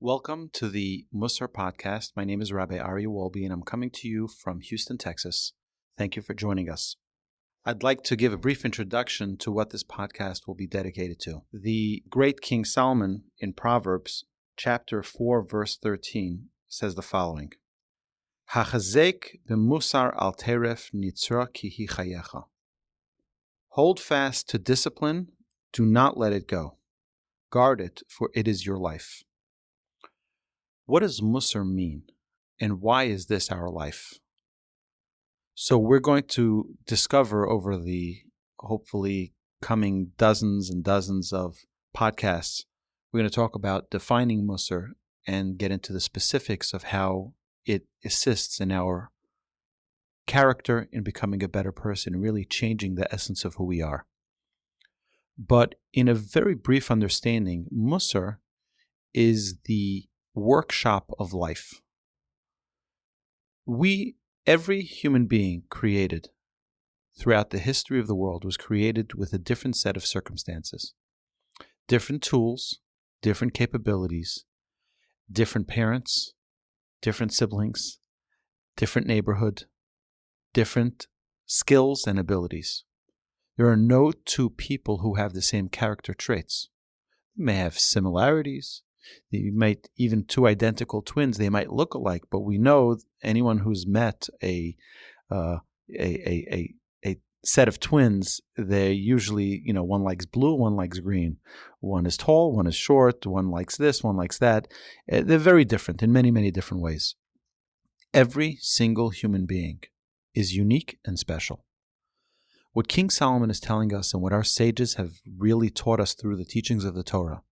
Welcome to the Musar podcast. My name is Rabbi Aryeh Wolbe, and I'm coming to you from Houston, Texas. Thank you for joining us. I'd like to give a brief introduction to what this podcast will be dedicated to. The great King Solomon in Proverbs, chapter 4, verse 13, says the following: Hachazek b'musar al teref nitzra ki hi chayecha. Hold fast to discipline, do not let it go. Guard it, for it is your life. What does Musar mean, and why is this our life? So we're going to discover over the hopefully coming dozens and dozens of podcasts. We're going to talk about defining Musar and get into the specifics of how it assists in our character in becoming a better person, really changing the essence of who we are. But in a very brief understanding, Musar is the workshop of life. Every human being created throughout the history of the world was created with a different set of circumstances, different tools, different capabilities, different parents, different siblings, different neighborhood, different skills and abilities. There are no two people who have the same character traits. They may have similarities. Even two identical twins, they might look alike, but we know anyone who's met a set of twins, they usually, one likes blue, one likes green. One is tall, one is short, one likes this, one likes that. They're very different in many, many different ways. Every single human being is unique and special. What King Solomon is telling us and what our sages have really taught us through the teachings of the Torah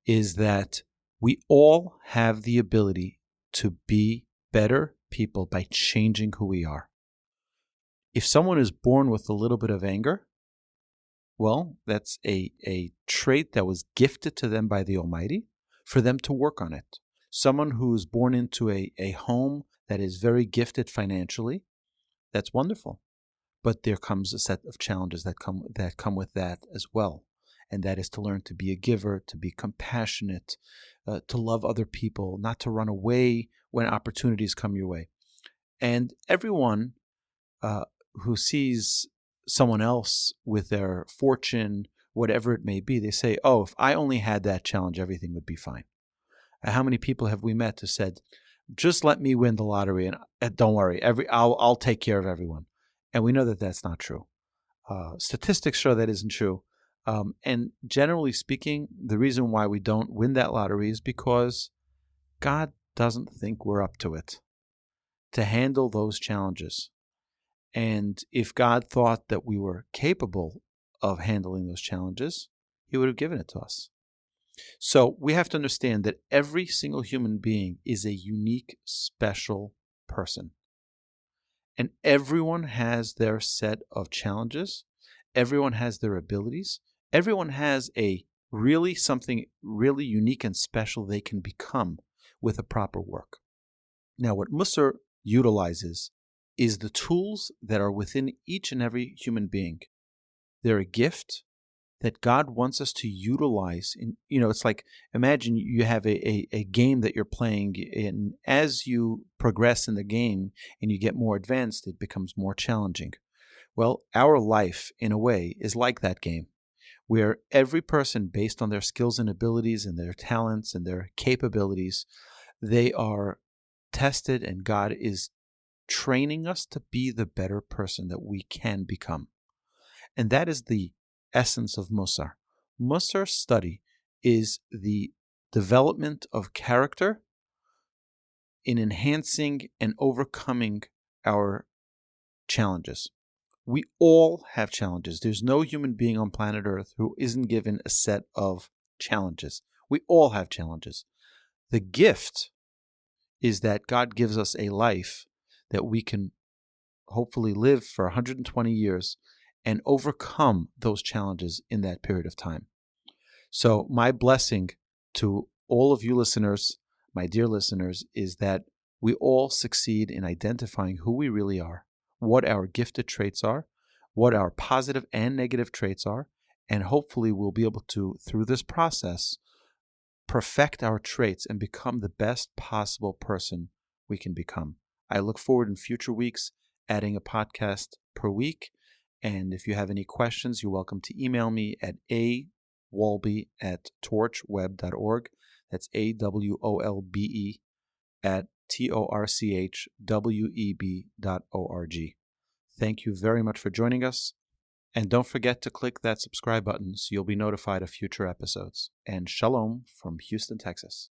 is that we all have the ability to be better people by changing who we are. If someone is born with a little bit of anger, well, that's a trait that was gifted to them by the Almighty for them to work on it. Someone who is born into a home that is very gifted financially, that's wonderful. But there comes a set of challenges that come with that as well. And that is to learn to be a giver, to be compassionate, to love other people, not to run away when opportunities come your way. And everyone who sees someone else with their fortune, whatever it may be, they say, oh, if I only had that challenge, everything would be fine. How many people have we met who said, just let me win the lottery and don't worry, I'll take care of everyone. And we know that that's not true. Statistics show that isn't true. And generally speaking, the reason why we don't win that lottery is because God doesn't think we're up to it, to handle those challenges. And if God thought that we were capable of handling those challenges, He would have given it to us. So we have to understand that every single human being is a unique, special person. And everyone has their set of challenges. Everyone has their abilities. Everyone has something really unique and special they can become with a proper work. Now, what Musar utilizes is the tools that are within each and every human being. They're a gift that God wants us to utilize. It's like, imagine you have a game that you're playing, and as you progress in the game and you get more advanced, it becomes more challenging. Well, our life, in a way, is like that game, where every person, based on their skills and abilities and their talents and their capabilities, they are tested, and God is training us to be the better person that we can become. And that is the essence of Musar. Musar study is the development of character in enhancing and overcoming our challenges. We all have challenges. There's no human being on planet Earth who isn't given a set of challenges. We all have challenges. The gift is that God gives us a life that we can hopefully live for 120 years and overcome those challenges in that period of time. So my blessing to all of you listeners, my dear listeners, is that we all succeed in identifying who we really are, what our gifted traits are, what our positive and negative traits are, and hopefully we'll be able to, through this process, perfect our traits and become the best possible person we can become. I look forward in future weeks adding a podcast per week. And if you have any questions, you're welcome to email me at awolbe@torchweb.org. That's AWOLBE at TORCHWEB.org. Thank you very much for joining us. And don't forget to click that subscribe button so you'll be notified of future episodes. And shalom from Houston, Texas.